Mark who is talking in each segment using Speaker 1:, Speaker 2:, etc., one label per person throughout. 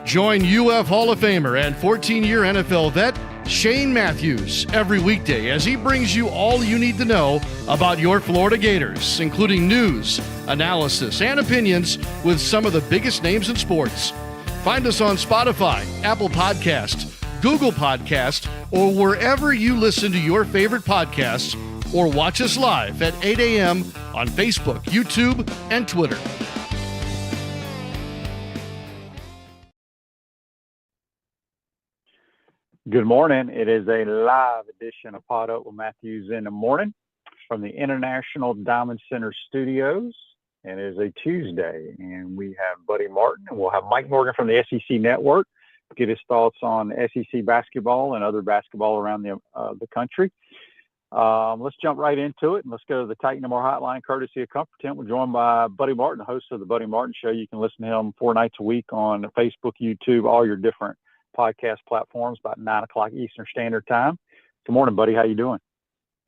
Speaker 1: Join UF Hall of Famer and 14-year NFL vet Shane Matthews every weekday as he brings you all you need to know about your Florida Gators, including news, analysis, and opinions with some of the biggest names in sports. Find us on Spotify, Apple Podcast, Google Podcast, or wherever you listen to your favorite podcasts, or watch us live at 8 a.m. on Facebook, YouTube, and Twitter.
Speaker 2: Good morning. It is a live edition of PodUp with Matthews in the morning from the International Diamond Center Studios. And it is a Tuesday, and we have Buddy Martin, and we'll have Mike Morgan from the SEC Network get his thoughts on SEC basketball and other basketball around the country. Let's jump right into it, and let's go to the Titan More Hotline, courtesy of Comfortent. We're joined by Buddy Martin, host of the Buddy Martin Show. You can listen to him 4 nights a week on Facebook, YouTube, all your different podcast platforms, about 9 o'clock Eastern Standard Time. Good morning, buddy. How you doing?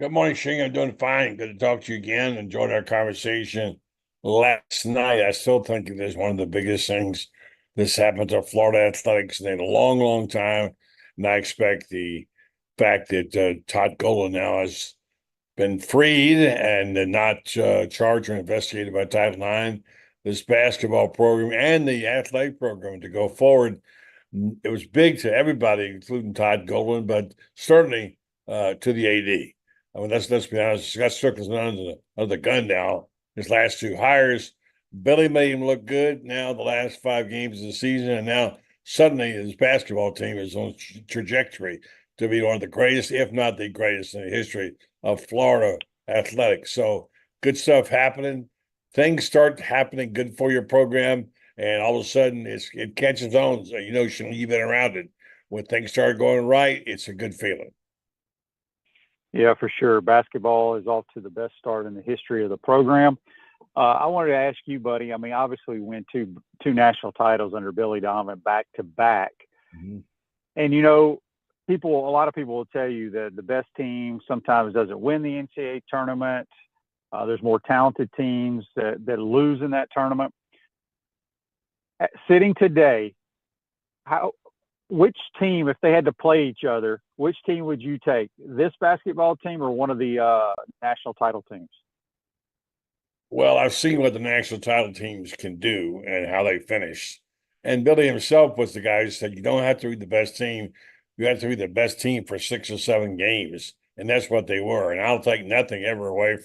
Speaker 3: Good morning, Shing. I'm doing fine. Good to talk to you again. Enjoyed our conversation last night. I still think it is one of the biggest things this happened to Florida athletics in a long, long time. And I expect the fact that Todd Golden now has been freed and not charged or investigated by Title IX, this basketball program and the athletic program to go forward. It was big to everybody, including Todd Golden, but certainly to the AD. I mean, let's be honest. Scott Strickland's under the gun now. His last 2 hires, Billy made him look good. Now the last 5 games of the season, and now suddenly his basketball team is on trajectory to be one of the greatest, if not the greatest, in the history of Florida athletics. So good stuff happening. Things start happening good for your program. And all of a sudden, it catches on. So, you've been around it. When things start going right, it's a good feeling.
Speaker 2: Yeah, for sure. Basketball is off to the best start in the history of the program. I wanted to ask you, buddy. I mean, obviously, we win two national titles under Billy Donovan back to back. Mm-hmm. And a lot of people will tell you that the best team sometimes doesn't win the NCAA tournament. There's more talented teams that lose in that tournament. Sitting today, which team, if they had to play each other, which team would you take? This basketball team or one of the national title teams?
Speaker 3: Well, I've seen what the national title teams can do and how they finish. And Billy himself was the guy who said, you don't have to be the best team. You have to be the best team for 6 or 7 games. And that's what they were. And I'll take nothing ever away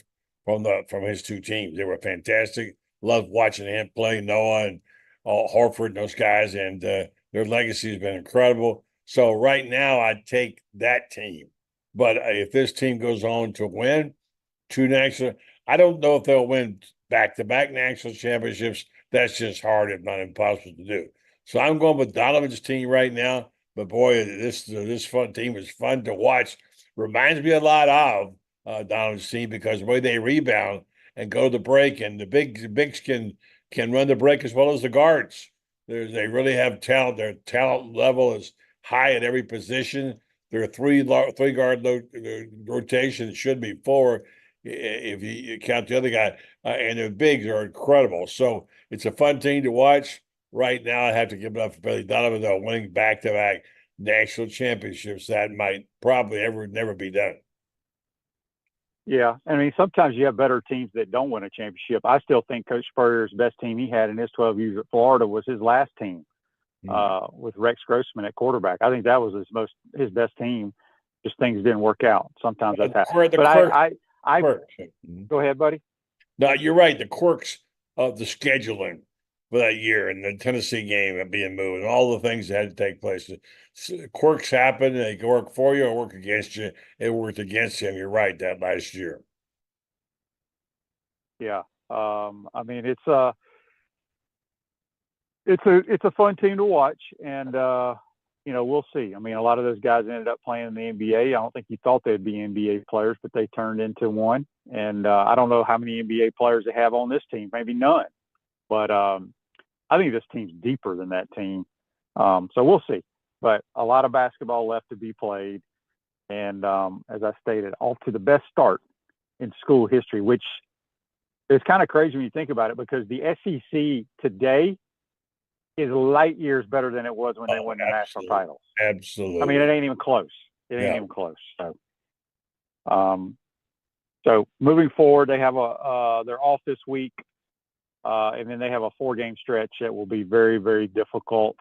Speaker 3: from his 2 teams. They were fantastic. Loved watching him play, Noah and Horford and those guys, and their legacy has been incredible. So right now, I'd take that team. But if this team goes on to win 2 national, I don't know if they'll win back-to-back national championships. That's just hard, if not impossible to do. So I'm going with Donovan's team right now. But boy, this fun team is fun to watch. Reminds me a lot of Donovan's team because the way they rebound and go to the break, and the bigs can run the break as well as the guards. They really have talent. Their talent level is high at every position. Their three guard rotation should be 4 if you count the other guy. And their bigs are incredible. So it's a fun team to watch. Right now, I have to give it up for Billy Donovan, though, winning back-to-back national championships. That might probably never be done.
Speaker 2: Yeah, I mean, sometimes you have better teams that don't win a championship. I still think Coach Spurrier's best team he had in his 12 years at Florida was his last team with Rex Grossman at quarterback. I think that was his best team. Just things didn't work out. Sometimes that's happened. Go ahead, buddy.
Speaker 3: No, you're right. The quirks of the scheduling for that year and the Tennessee game and being moved and all the things that had to take place. Quirks happen. They can work for you or work against you. It worked against him. You're right, that last year.
Speaker 2: Yeah. I mean, it's a fun team to watch, and we'll see. I mean, a lot of those guys ended up playing in the NBA. I don't think you thought they'd be NBA players, but they turned into one. And I don't know how many NBA players they have on this team, maybe none. But I think this team's deeper than that team. So we'll see. But a lot of basketball left to be played. And as I stated, off to the best start in school history, which It's kind of crazy when you think about it, because the SEC today is light years better than it was when they won the national titles.
Speaker 3: Absolutely.
Speaker 2: I mean, it ain't even close. It ain't even close. So moving forward, they have they're off this week, and then they have a 4-game stretch that will be very, very difficult.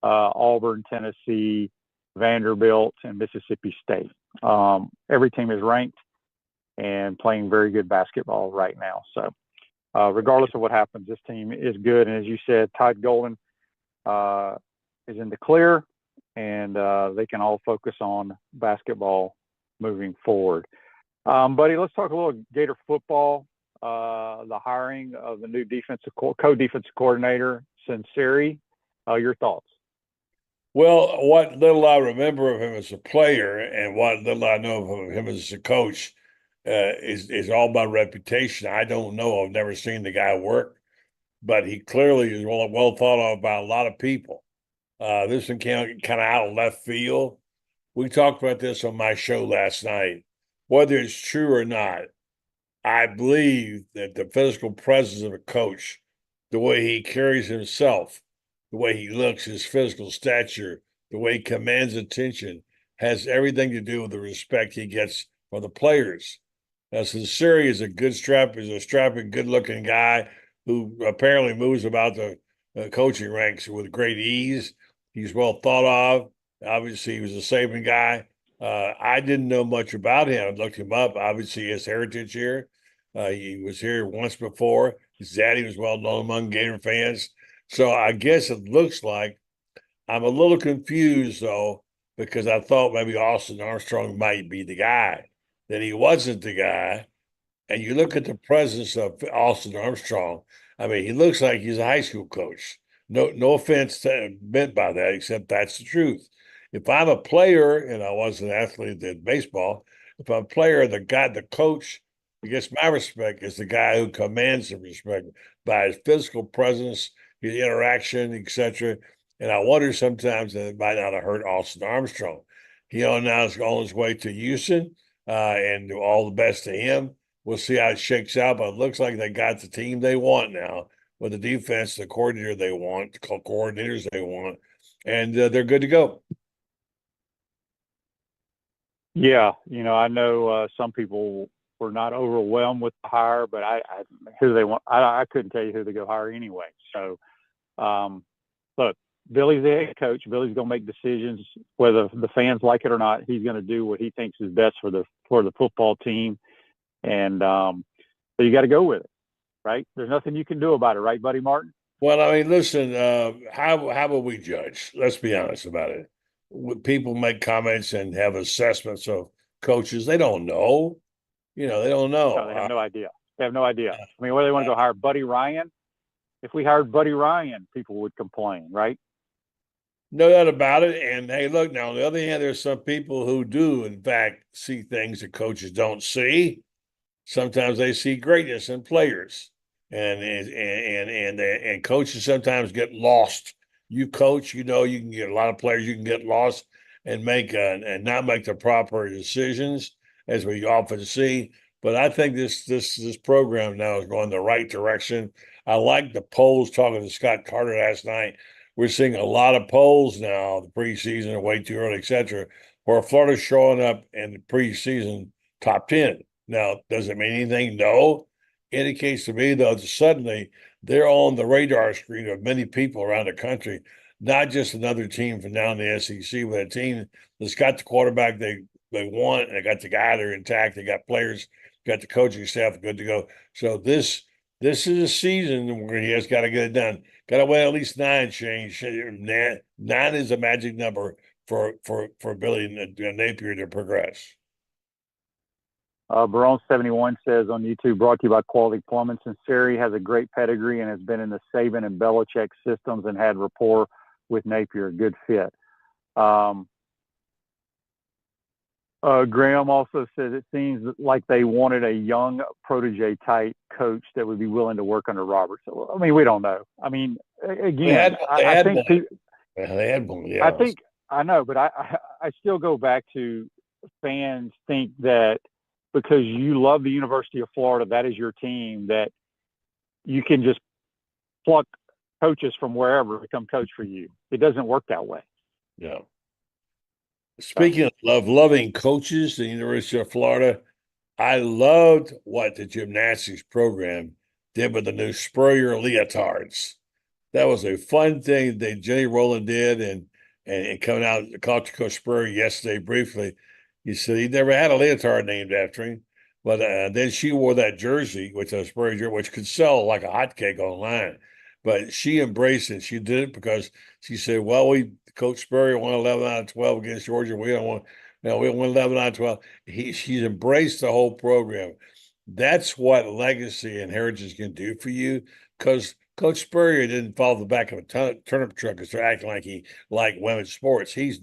Speaker 2: Auburn, Tennessee, Vanderbilt, and Mississippi State. Every team is ranked and playing very good basketball right now. So regardless of what happens, this team is good. And as you said, Todd Golden is in the clear, and they can all focus on basketball moving forward. Buddy, let's talk a little Gator football. The hiring of the new co-defensive coordinator, Sinceri. Your thoughts?
Speaker 3: Well, what little I remember of him as a player and what little I know of him as a coach is all about reputation. I don't know. I've never seen the guy work, but he clearly is well thought of by a lot of people. This one came kind of out of left field. We talked about this on my show last night. Whether it's true or not, I believe that the physical presence of a coach, the way he carries himself, the way he looks, his physical stature, the way he commands attention, has everything to do with the respect he gets from the players. Now, Sinceri is a strapping, good-looking guy who apparently moves about the coaching ranks with great ease. He's well thought of. Obviously, he was a Saban guy. I didn't know much about him. I looked him up. Obviously, his heritage here. He was here once before. His daddy was well known among Gator fans. So I guess it looks like I'm a little confused, though, because I thought maybe Austin Armstrong might be the guy. Then he wasn't the guy. And you look at the presence of Austin Armstrong. I mean, he looks like he's a high school coach. No offense meant by that, except that's the truth. If I'm a player, and I was an athlete in baseball, if I'm a player, the coach, who gets my respect is the guy who commands the respect by his physical presence, his interaction, etc. And I wonder sometimes that it might not have hurt Austin Armstrong. He now is on his way to Houston, and all the best to him. We'll see how it shakes out, but it looks like they got the team they want now with the defense, the coordinator they want, the coordinators they want, and they're good to go.
Speaker 2: Yeah, I know some people were not overwhelmed with the hire, but who they want, I couldn't tell you who to go hire anyway. So, look, Billy's the head coach. Billy's going to make decisions whether the fans like it or not. He's going to do what he thinks is best for the football team, and so you got to go with it, right? There's nothing you can do about it, right, Buddy Martin?
Speaker 3: Well, I mean, listen, how will we judge? Let's be honest about it. When people make comments and have assessments of coaches, they don't know. They don't know.
Speaker 2: No, they have no idea. They have no idea. I mean, whether they want to go hire Buddy Ryan, if we hired Buddy Ryan, people would complain, right?
Speaker 3: No doubt about it. And hey, look, now on the other hand, there's some people who do, in fact, see things that coaches don't see. Sometimes they see greatness in players, and coaches sometimes get lost. You coach, you can get a lot of players. You can get lost and not make the proper decisions, as we often see. But I think this program now is going the right direction. I like the polls. Talking to Scott Carter last night, we're seeing a lot of polls now. The preseason are way too early, etc. Where Florida's showing up in the preseason top 10. Now, does it mean anything? No. Indicates to me, though, that suddenly they're on the radar screen of many people around the country, not just another team from down in the SEC, but a team that's got the quarterback they want, and they got the guy they're intact, they got players, got the coaching staff good to go. So this is a season where he has got to get it done. Got to win at least 9 change. 9 is a magic number for Billy Napier to progress.
Speaker 2: Barone71 says on YouTube, brought to you by Quality Plumbing. Sinceri has a great pedigree and has been in the Saban and Belichick systems and had rapport with Napier. Good fit. Graham also says it seems like they wanted a young protege type coach that would be willing to work under Roberts. So, I mean, we don't know. I mean, again, I think
Speaker 3: they had one. Yeah.
Speaker 2: I know, but I still go back to fans think that because you love the University of Florida, that is your team, that you can just pluck coaches from wherever to come coach for you. It doesn't work that way.
Speaker 3: Yeah. Speaking of loving coaches, the University of Florida, I loved what the gymnastics program did with the new Spurrier leotards. That was a fun thing that Jenny Rowland did, and coming out and talked to Coach Spurrier yesterday briefly. He said he never had a leotard named after him, but then she wore that jersey, which was Spurrier jersey, which could sell like a hotcake online. But she embraced it. She did it because she said, "Well, Coach Spurrier won 11 out of 12 against Georgia. We don't want, we won 11 out of 12." She's embraced the whole program. That's what legacy and heritage can do for you, because Coach Spurrier didn't fall the back of a turnip truck and start acting like he liked women's sports. He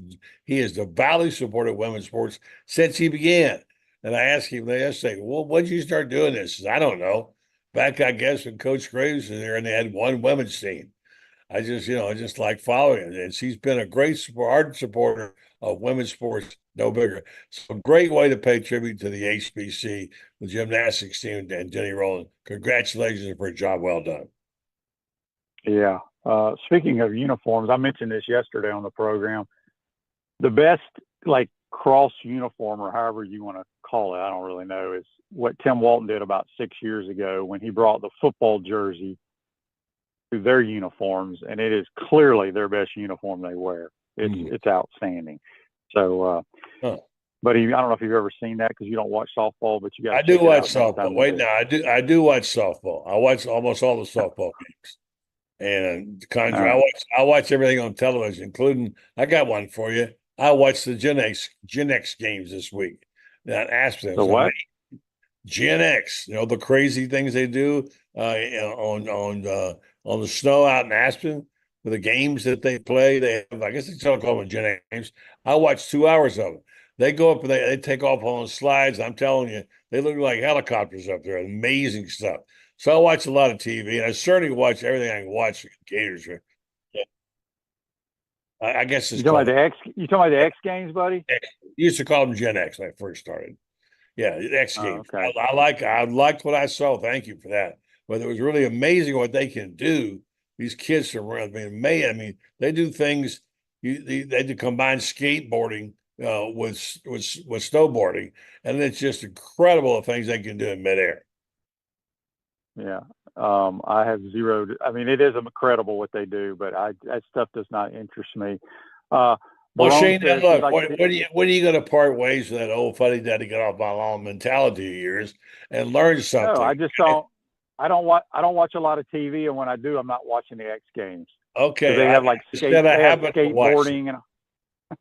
Speaker 3: has devoutly supported women's sports since he began. And I asked him yesterday, "Well, when did you start doing this?" He said, "I don't know. Back, I guess, when Coach Graves was there and they had one women's team." I just like following it. And she's been a great ardent supporter of women's sports, no bigger. So a great way to pay tribute to the HBC, the gymnastics team, and Jenny Rowland. Congratulations for a job well done.
Speaker 2: Yeah. Speaking of uniforms, I mentioned this yesterday on the program. The best, like, cross uniform, or however you want to call it, I don't really know, is what Tim Walton did about 6 years ago when he brought the football jersey to their uniforms, and it is clearly their best uniform they wear. It's outstanding. So, but I don't know if you've ever seen that, because you don't watch softball, but you got.
Speaker 3: I do watch softball. Wait, no, I do watch softball. I watch almost all the softball games, and I watch everything on television, including, I got one for you. I watched the Gen X games this week. That Aspen.
Speaker 2: The what?
Speaker 3: Gen X. The crazy things they do on the snow out in Aspen, for the games that they play. They have, I guess they still call them Gen X games. I watched 2 hours of them. They go up and they take off on the slides. I'm telling you, they look like helicopters up there. Amazing stuff. So I watch a lot of TV, and I certainly watch everything I can watch. Gators. Yeah. I guess it's
Speaker 2: you talking about the X Games, buddy?
Speaker 3: You used to call them Gen X when I first started. Yeah, the X Games.
Speaker 2: Okay.
Speaker 3: I liked what I saw. Thank you for that. But it was really amazing what they can do. These kids are amazing. They do things. They do combine skateboarding with snowboarding, and it's just incredible the things they can do in midair.
Speaker 2: Yeah. I have zero. It is incredible what they do, but that stuff does not interest me.
Speaker 3: Well, Shane, look, when are you going to part ways with that old funny daddy get off my lawn mentality of yours and learn something?
Speaker 2: No, I just don't. I don't watch a lot of TV, and when I do, I'm not watching the X Games.
Speaker 3: Okay,
Speaker 2: they have skateboarding and.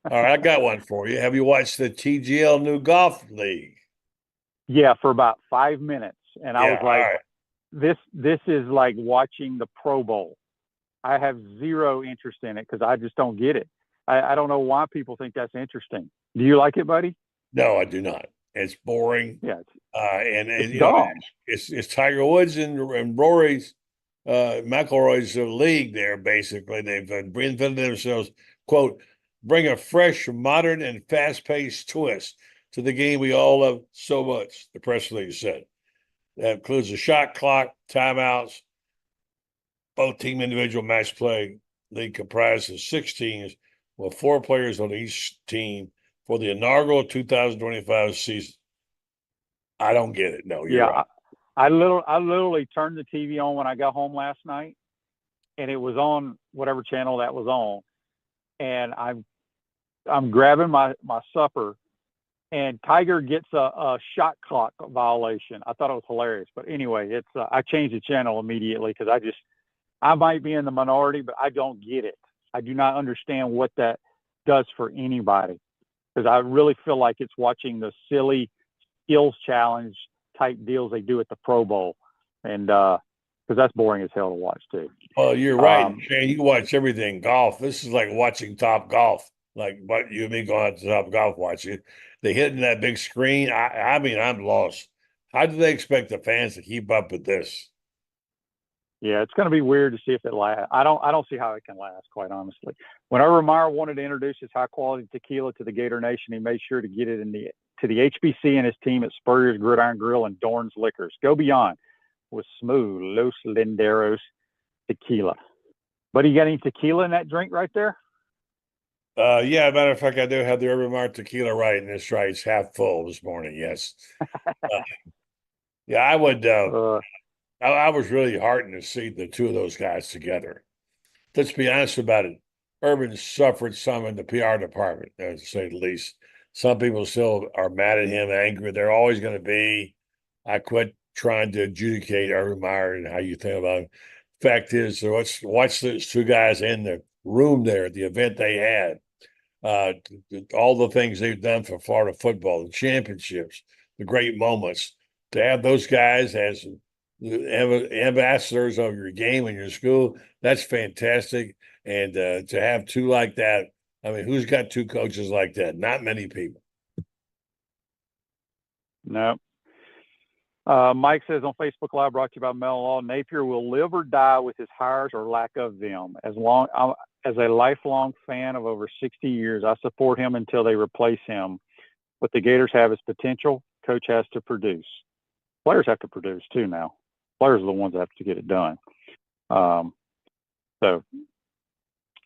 Speaker 3: All right, I got one for you. Have you watched the TGL New Golf League?
Speaker 2: Yeah, for about 5 minutes, and I was like,
Speaker 3: right.
Speaker 2: "This is like watching the Pro Bowl." I have zero interest in it because I just don't get it. I don't know why people think that's interesting. Do you like it, buddy?
Speaker 3: No, I do not. It's boring.
Speaker 2: Yeah,
Speaker 3: it's
Speaker 2: dumb.
Speaker 3: It's Tiger Woods and Rory's McIlroy's league there. Basically, they've reinvented themselves. Quote, "Bring a fresh, modern, and fast-paced twist to the game we all love so much," the press release said. That includes a shot clock, timeouts, both team individual match play. League comprises 6 teams with 4 players on each team for the inaugural 2025 season. I don't get it. No, you're right.
Speaker 2: I literally turned the TV on when I got home last night, and it was on whatever channel that was on. And I'm grabbing my supper, and Tiger gets a shot clock violation. I thought it was hilarious, but anyway, I changed the channel immediately because I might be in the minority, but I don't get it. I do not understand what that does for anybody, because I really feel like it's watching the silly skills challenge type deals they do at the Pro Bowl, and because that's boring as hell to watch too.
Speaker 3: Well, you're right, man. You watch everything golf. This is like watching Top Golf, like what you and me going out to Top Golf watching. They hitting that big screen. I'm lost. How do they expect the fans to keep up with this?
Speaker 2: Yeah, it's going to be weird to see if it lasts. I don't see how it can last, quite honestly. Whenever Meyer wanted to introduce his high-quality tequila to the Gator Nation, he made sure to get it to the HBC and his team at Spurrier's Gridiron Grill and Dorn's Liquors. Go beyond. was smooth. Los Linderos tequila. Buddy, you got any tequila in that drink right there?
Speaker 3: Yeah, matter of fact, I do have the Urban Mart tequila right, and it's right. It's half full this morning. Yes. Yeah, I would. I was really heartened to see the two of those guys together. Let's be honest about it. Urban suffered some in the PR department, to say the least. Some people still are mad at him, angry. They're always going to be. I quit trying to adjudicate Urban Meyer and how you think about him. Fact is, so let's watch those two guys in the room there at the event they had. All the things they've done for Florida football, the championships, the great moments. To have those guys as ambassadors of your game and your school, that's fantastic. And to have two like that, I mean, who's got two coaches like that? Not many people.
Speaker 2: No. Mike says on Facebook Live, brought to you by Mel Law, Napier will live or die with his hires or lack of them. As a lifelong fan of over 60 years, I support him until they replace him. What the Gators have is potential. Coach has to produce. Players have to produce too now. Players are the ones that have to get it done. So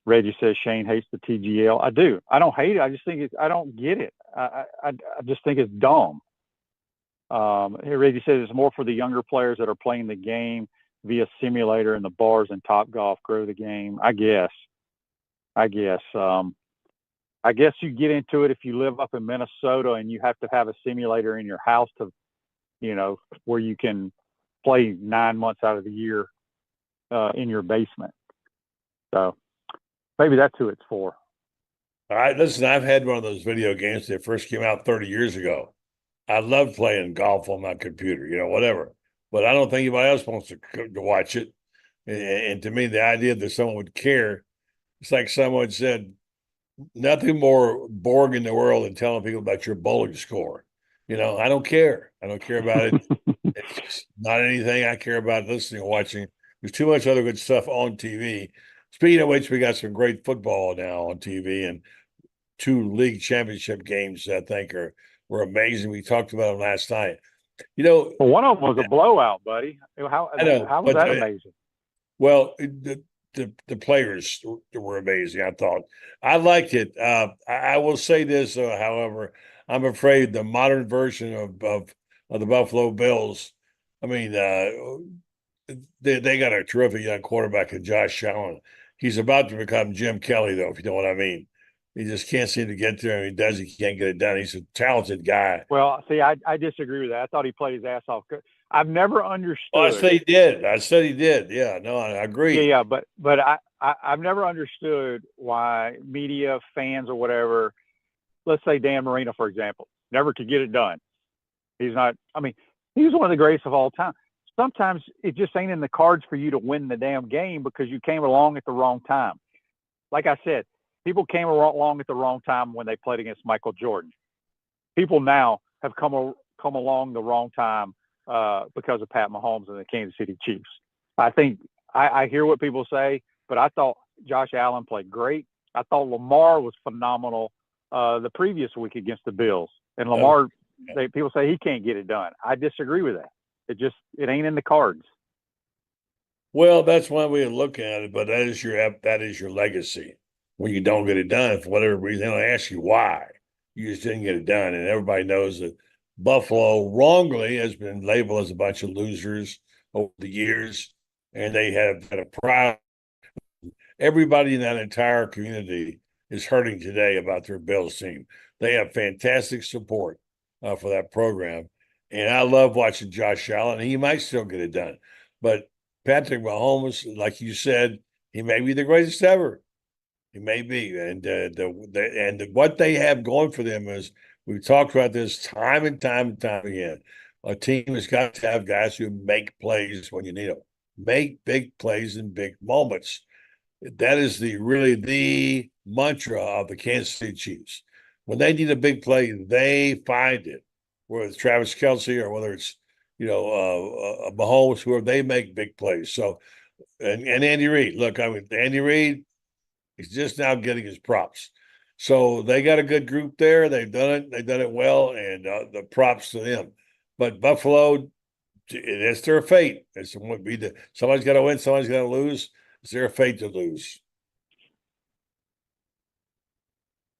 Speaker 2: Reggie says Shane hates the TGL. I do. I don't hate it. I just think I don't get it. I just think it's dumb. Here Reggie says it's more for the younger players that are playing the game via simulator and the bars and Topgolf grow the game. I guess you get into it if you live up in Minnesota and you have to have a simulator in your house to, where you can play 9 months out of the year in your basement. So maybe that's who it's for.
Speaker 3: All right, listen, I've had one of those video games that first came out 30 years ago. I love playing golf on my computer, whatever. But I don't think anybody else wants to watch it. And to me, the idea that someone would care, it's like someone said, nothing more boring in the world than telling people about your bowling score. I don't care. I don't care about it. It's just not anything I care about listening or watching. There's too much other good stuff on TV. Speaking of which, we got some great football now on TV and 2 league championship games I think were amazing. We talked about them last night.
Speaker 2: Well, one of them was a blowout, buddy. How was that amazing?
Speaker 3: Well, the players were amazing, I thought. I liked it. I will say this, however, I'm afraid the modern version of the Buffalo Bills, I mean, they got a terrific young quarterback in Josh Allen. He's about to become Jim Kelly, though, if you know what I mean. He just can't seem to get there. He can't get it done. He's a talented guy.
Speaker 2: Well, see, I disagree with that. I thought he played his ass off. I've never understood.
Speaker 3: Oh, I said he did. Yeah, no, I agree.
Speaker 2: Yeah, but I've never understood why media, fans, or whatever, let's say Dan Marino, for example, never could get it done. He's not. I mean, he's one of the greatest of all time. Sometimes it just ain't in the cards for you to win the damn game because you came along at the wrong time. Like I said, people came along at the wrong time when they played against Michael Jordan. People now have come along the wrong time because of Pat Mahomes and the Kansas City Chiefs. I think I hear what people say, but I thought Josh Allen played great. I thought Lamar was phenomenal the previous week against the Bills. And Lamar, people say he can't get it done. I disagree with that. It ain't in the cards.
Speaker 3: Well, that's one way of looking at it, but that is your legacy. When you don't get it done for whatever reason, they'll ask you why you just didn't get it done. And everybody knows that Buffalo wrongly has been labeled as a bunch of losers over the years, and they have had a pride. Everybody in that entire community is hurting today about their Bills team. They have fantastic support for that program. And I love watching Josh Allen. He might still get it done. But Patrick Mahomes, like you said, he may be the greatest ever. He may be. And what they have going for them is, we've talked about this time and time again. A team has got to have guys who make plays when you need them. Make big plays in big moments. That is really the mantra of the Kansas City Chiefs. When they need a big play, they find it. Whether it's Travis Kelce or whether it's Mahomes, whoever, they make big plays. So, and Andy Reid. Look, I mean, Andy Reid is just now getting his props. So they got a good group there. They've done it. They've done it well, and the props to them. But Buffalo, it's their fate. Somebody's got to win, somebody's got to lose. It's their fate to lose.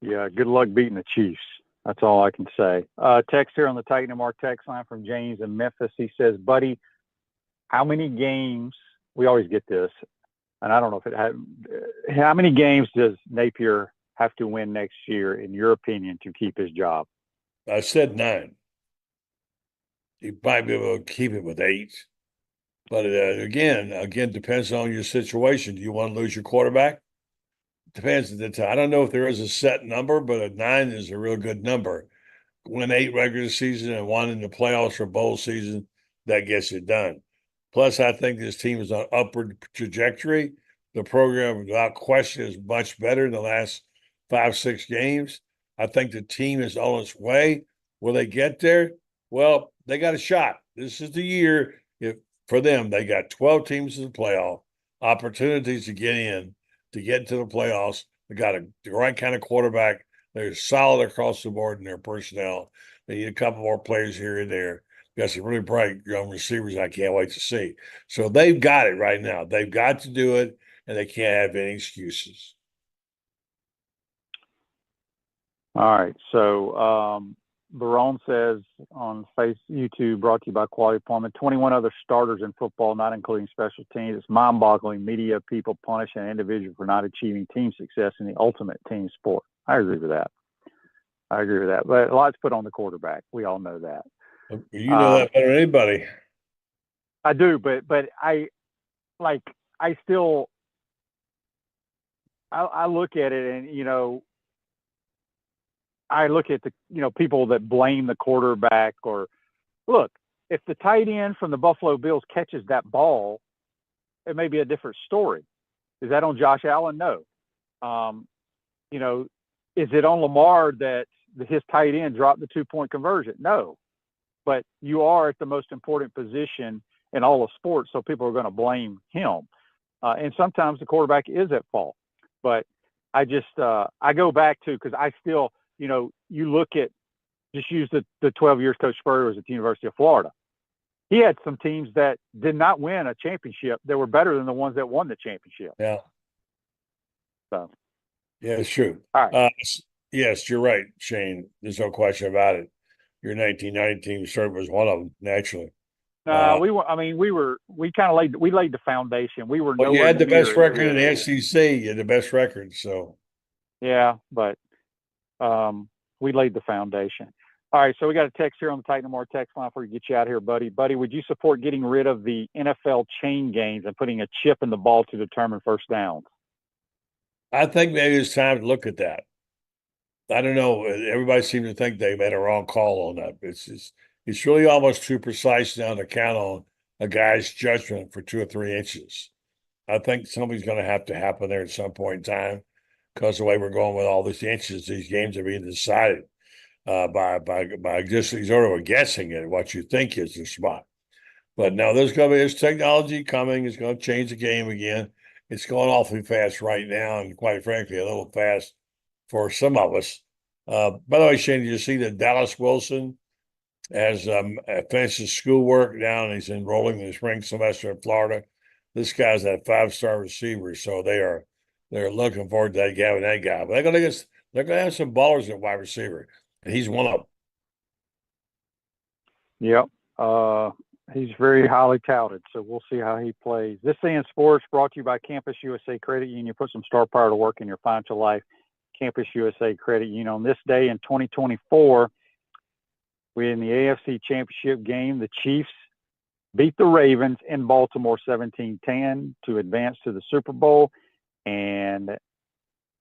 Speaker 2: Yeah, good luck beating the Chiefs. That's all I can say. Text here on the Titan MR text line from James in Memphis. He says, buddy, how many games, we always get this, and I don't know if it had, how many games does Napier have to win next year, in your opinion, to keep his job?
Speaker 3: I said 9. He might be able to keep it with 8. But again, depends on your situation. Do you want to lose your quarterback? Depends at the time. I don't know if there is a set number, but a 9 is a real good number. Win 8 regular season and 1 in the playoffs or bowl season, that gets it done. Plus, I think this team is on upward trajectory. The program, without question, is much better in the last 5-6 games. I think the team is on its way. Will they get there? Well, they got a shot. This is the year for them. They got 12 teams in the playoff, opportunities to get into the playoffs. They got the right kind of quarterback. They're solid across the board in their personnel. They need a couple more players here and there. Got some really bright young receivers I can't wait to see. So they've got it right now. They've got to do it, and they can't have any excuses.
Speaker 2: All right. So Barone says on YouTube, brought to you by Quality Plumbing, 21 other starters in football, not including special teams. It's mind-boggling. Media people punish an individual for not achieving team success in the ultimate team sport. I agree with that. But a lot's put on the quarterback. We all know that.
Speaker 3: You know that better than anybody.
Speaker 2: I do, but I look at it, and I look at the people that blame the quarterback, or look, if the tight end from the Buffalo Bills catches that ball, it may be a different story. Is that on Josh Allen? No. Is it on Lamar that his tight end dropped the 2-point conversion? No. But you are at the most important position in all of sports, so people are going to blame him. And sometimes the quarterback is at fault. But I just I go back to, because I still, you look at, just use the 12 years Coach Spurrier was at the University of Florida. He had some teams that did not win a championship that were better than the ones that won the championship.
Speaker 3: Yeah.
Speaker 2: So.
Speaker 3: Yeah, it's true.
Speaker 2: All right.
Speaker 3: Yes, you're right, Shane. There's no question about it. Your 1990 team certainly was one of them, naturally.
Speaker 2: We kind of laid the foundation. We were.
Speaker 3: But you had the best record in the SEC. You had the best record, so.
Speaker 2: Yeah, but we laid the foundation. All right, so we got a text here on the Titan MR text line before we get you out here, buddy. Buddy, would you support getting rid of the NFL chain games and putting a chip in the ball to determine first downs?
Speaker 3: I think maybe it's time to look at that. I don't know. Everybody seems to think they made a wrong call on that. It's really almost too precise now to count on a guy's judgment for 2 or 3 inches. I think something's going to have to happen there at some point in time, because the way we're going with all these inches, these games are being decided by just sort of guessing at what you think is the spot. But now there's technology coming. It's going to change the game again. It's going awfully fast right now, and quite frankly, a little fast for some of us. By the way, Shane, did you see that Dallas Wilson has finished his schoolwork now, and he's enrolling in the spring semester in Florida? This guy's that 5-star receiver, so they're looking forward to having that guy. But they're gonna have some ballers at wide receiver, and he's one of them.
Speaker 2: Yep. He's very highly touted, so we'll see how he plays. This Day in Sports brought to you by Campus USA Credit Union. Put some star power to work in your financial life. Campus USA Credit Union. On this day in 2024, we're in the AFC Championship game. The Chiefs beat the Ravens in Baltimore 17-10 to advance to the Super Bowl. And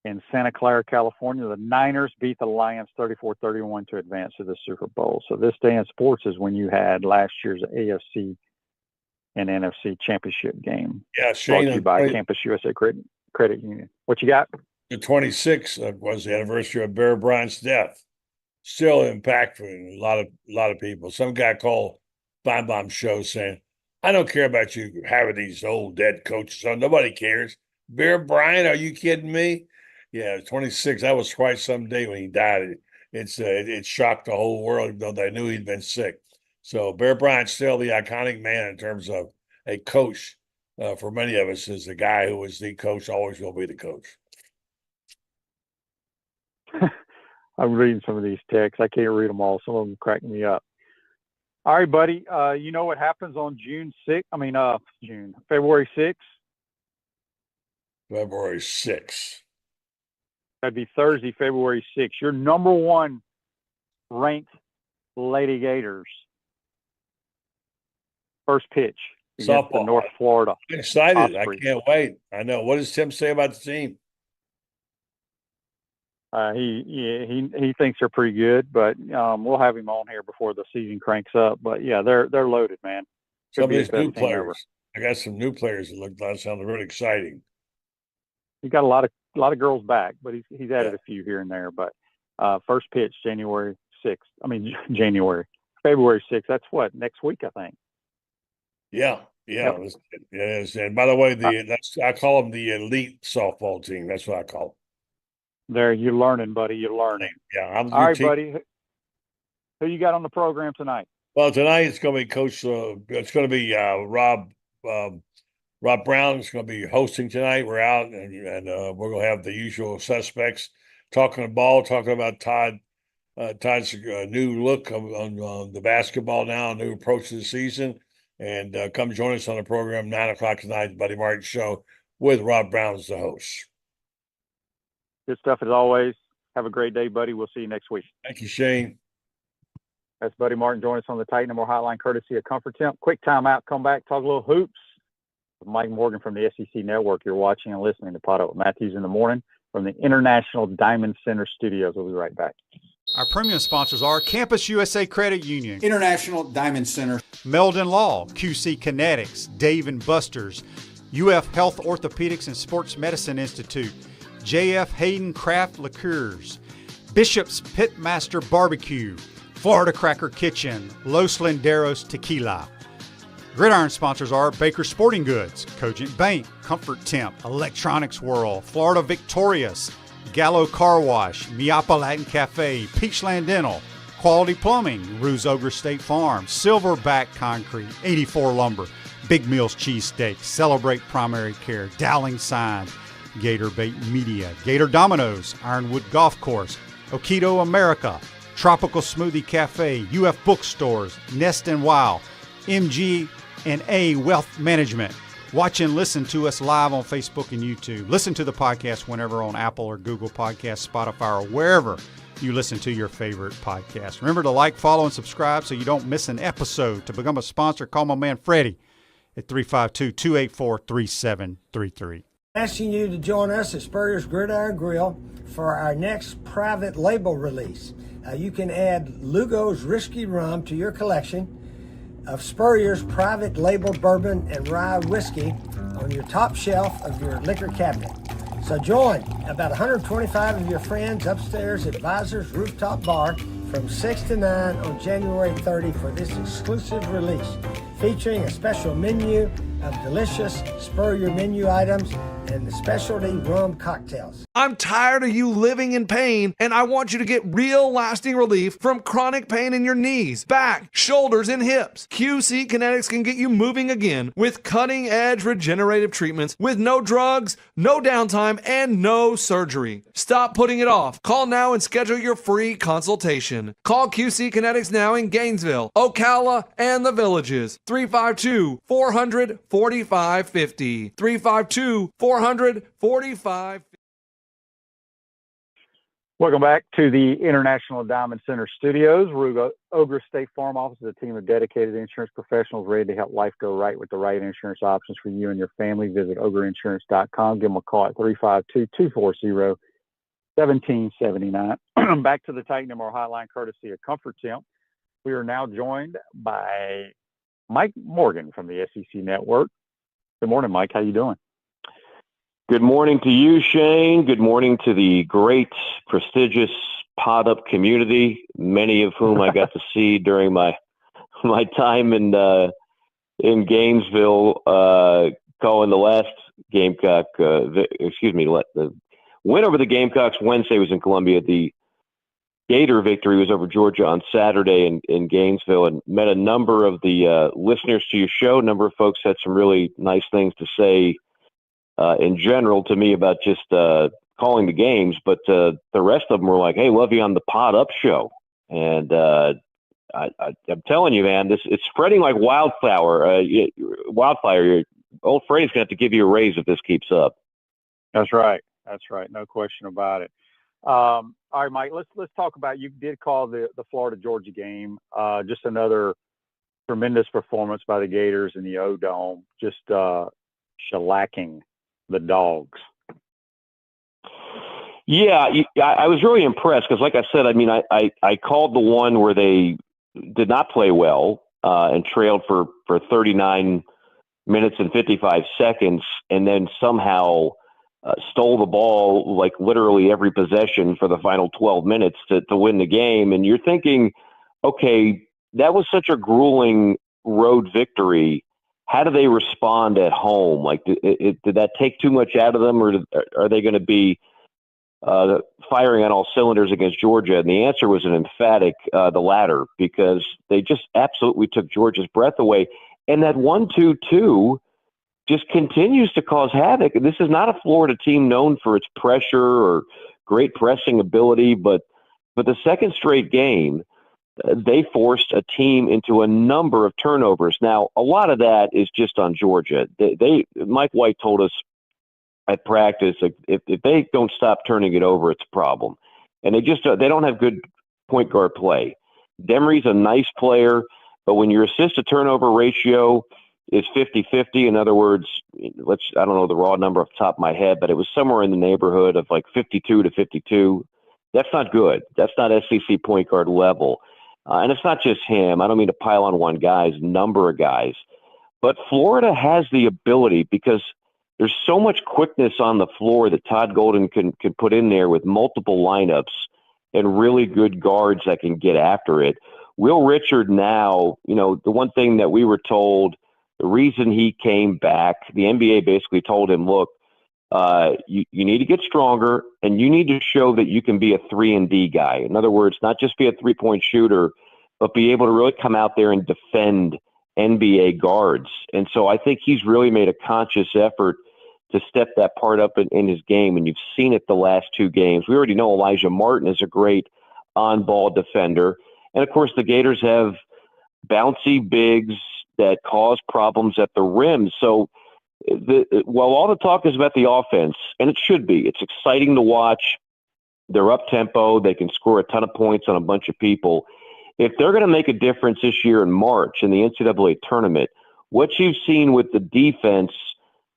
Speaker 2: in Santa Clara, California, the Niners beat the Lions 34-31 to advance to the Super Bowl. So this day in sports is when you had last year's AFC and NFC championship game.
Speaker 3: Yeah, Shane.
Speaker 2: Brought to you by Campus USA Credit Union. What you got?
Speaker 3: The 26th was the anniversary of Bear Bryant's death. Still impactful in a lot of people. Some guy called Bomb Bomb Show saying, "I don't care about you having these old dead coaches on. Nobody cares. Bear Bryant, are you kidding me?" Yeah, 26. That was quite some day when he died. It shocked the whole world, even though they knew he'd been sick. So Bear Bryant's still the iconic man in terms of a coach. For many of us, is the guy who was the coach, always will be the coach.
Speaker 2: I'm reading some of these texts. I can't read them all. Some of them cracking me up. All right, buddy. You know what happens on February 6th?
Speaker 3: February 6th.
Speaker 2: That'd be Thursday, February 6th. Your number one ranked Lady Gators. First pitch against the North Florida.
Speaker 3: I'm excited.
Speaker 2: Ospreys.
Speaker 3: I can't wait. I know. What does Tim say about the team?
Speaker 2: He thinks they're pretty good, but we'll have him on here before the season cranks up. But yeah, they're loaded, man.
Speaker 3: Some of these new players. I got some new players that sound really exciting.
Speaker 2: He's got a lot of girls back, but he's added a few here and there. But first pitch February 6th. That's what, next week, I think.
Speaker 3: Yeah.
Speaker 2: Yep.
Speaker 3: Yes. And by the way, I call them the elite softball team. That's what I call them.
Speaker 2: There, you're learning, buddy. You're learning.
Speaker 3: Yeah.
Speaker 2: All right, buddy. Who you got on the program tonight?
Speaker 3: Well, tonight it's going to be Coach. It's going to be Rob Brown is going to be hosting tonight. We're out and we're going to have the usual suspects talking about Todd's new look on the basketball now, new approach to the season. And come join us on the program 9:00 tonight, the Buddy Martin Show with Rob Brown as the host.
Speaker 2: Good stuff as always. Have a great day, buddy. We'll see you next week.
Speaker 3: Thank you, Shane.
Speaker 2: That's Buddy Martin. Join us on the Titan More Hotline, courtesy of Comfort Temp. Quick timeout. Come back, talk a little hoops with Mike Morgan from the SEC Network. You're watching and listening to PodUp with Matthews in the Morning from the International Diamond Center Studios. We'll be right back.
Speaker 4: Our premium sponsors are Campus USA Credit Union,
Speaker 5: International Diamond Center,
Speaker 4: Meldon Law, QC Kinetics, Dave & Buster's, UF Health Orthopedics and Sports Medicine Institute, JF Hayden Craft Liqueurs, Bishop's Pitmaster Barbecue, Florida Cracker Kitchen, Los Linderos Tequila. Gridiron sponsors are Baker Sporting Goods, Cogent Bank, Comfort Temp, Electronics World, Florida Victorious, Gallo Car Wash, Miapa Latin Cafe, Peachland Dental, Quality Plumbing, Ruse Ogre State Farm, Silverback Concrete, 84 Lumber, Big Mills Cheesesteak, Celebrate Primary Care, Dowling Sign, Gator Bait Media, Gator Dominoes, Ironwood Golf Course, Okido America, Tropical Smoothie Cafe, UF Bookstores, Nest and Wow, MG&A Wealth Management. Watch and listen to us live on Facebook and YouTube. Listen to the podcast whenever on Apple or Google Podcasts, Spotify, or wherever you listen to your favorite podcast. Remember to like, follow, and subscribe so you don't miss an episode. To become a sponsor, call my man Freddie at 352-284-3733.
Speaker 6: Asking you to join us at Spurrier's Gridiron Grill for our next private label release. You can add Lugo's Risky Rum to your collection of Spurrier's private label bourbon and rye whiskey on your top shelf of your liquor cabinet. So join about 125 of your friends upstairs at Visor's Rooftop Bar from 6 to 9 on January 30 for this exclusive release, featuring a special menu of delicious Spurrier menu items and the specialty rum cocktails.
Speaker 7: I'm tired of you living in pain, and I want you to get real lasting relief from chronic pain in your knees, back, shoulders, and hips. QC Kinetics can get you moving again with cutting-edge regenerative treatments with no drugs, no downtime, and no surgery. Stop putting it off. Call now and schedule your free consultation. Call QC Kinetics now in Gainesville, Ocala, and the Villages. 352-400-4550. 352-400-4550.
Speaker 2: Welcome back to the International Diamond Center Studios. Ruse Ogre State Farm Office is a team of dedicated insurance professionals ready to help life go right with the right insurance options for you and your family. Visitogreinsurance.com. Give them a call at 352-240-1779. Back to the Titan MR Hotline, courtesy of Comfort Temp. We are now joined by Mike Morgan from the SEC Network. Good morning, Mike. How you doing?
Speaker 8: Good morning to you, Shane. Good morning to the great, prestigious PodUp community, many of whom I got to see during my time in Gainesville, calling the last Gamecock. The win over the Gamecocks Wednesday was in Columbia. The 2 o'clock game was in Gainesville. So, good to see everybody.
Speaker 2: Yeah,
Speaker 8: Gator victory was over Georgia on Saturday in Gainesville, and met a number of the listeners to your show. A number of folks had some really nice things to say in general to me about just calling the games, but the rest of them were like, "Hey, love you on the PodUp show." And I'm telling you, man, it's spreading like wildfire. Wildfire. Old Freddie's going to have to give you a raise if this keeps up.
Speaker 2: That's right. That's right. No question about it. All right, Mike, let's talk about, you did call the Florida-Georgia game, just another tremendous performance by the Gators in the O-Dome, just shellacking the Dogs.
Speaker 8: Yeah, I was really impressed because, like I said, I mean, I called the one where they did not play well and trailed for 39 minutes and 55 seconds, and then somehow stole the ball like literally every possession for the final 12 minutes to win the game. And you're thinking, okay, that was such a grueling road victory. How do they respond at home? Like, did that take too much out of them, or are they going to be firing on all cylinders against Georgia? And the answer was an emphatic the latter, because they just absolutely took Georgia's breath away. And that 1-2-2 just continues to cause havoc. This is not a Florida team known for its pressure or great pressing ability, but the second straight game, they forced a team into a number of turnovers. Now, a lot of that is just on Georgia. Mike White told us at practice, like, if they don't stop turning it over, it's a problem. And they don't have good point guard play. Demery's a nice player, but when your assist to turnover ratio is 50-50, in other words, I don't know the raw number off the top of my head, but it was somewhere in the neighborhood of like 52-52. That's not good. That's not SEC point guard level. And it's not just him. I don't mean to pile on one guy's number of guys, but Florida has the ability, because there's so much quickness on the floor that Todd Golden can put in there with multiple lineups and really good guards that can get after it. Will Richard now, the one thing that we were told, the reason he came back, the NBA basically told him, look, you need to get stronger, and you need to show that you can be a 3-and-D guy. In other words, not just be a three-point shooter, but be able to really come out there and defend NBA guards. And so I think he's really made a conscious effort to step that part up in his game, and you've seen it the last two games. We already know Elijah Martin is a great on-ball defender. And, of course, the Gators have bouncy bigs that cause problems at the rim. So while all the talk is about the offense, and it should be, it's exciting to watch. They're up-tempo. They can score a ton of points on a bunch of people. If they're going to make a difference this year in March in the NCAA tournament, what you've seen with the defense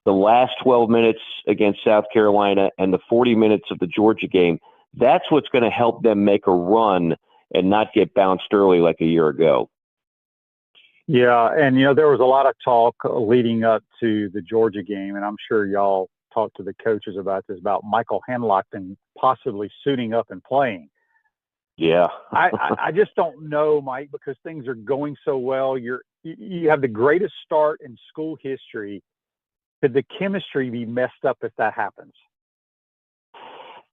Speaker 8: the last 12 minutes against South Carolina and the 40 minutes of the Georgia game, that's what's going to help them make a run and not get bounced early like a year ago.
Speaker 2: Yeah, and, there was a lot of talk leading up to the Georgia game, and I'm sure y'all talked to the coaches about this, about Michael Hanlockton possibly suiting up and playing.
Speaker 8: Yeah.
Speaker 2: I just don't know, Mike, because things are going so well. You have the greatest start in school history. Could the chemistry be messed up if that happens?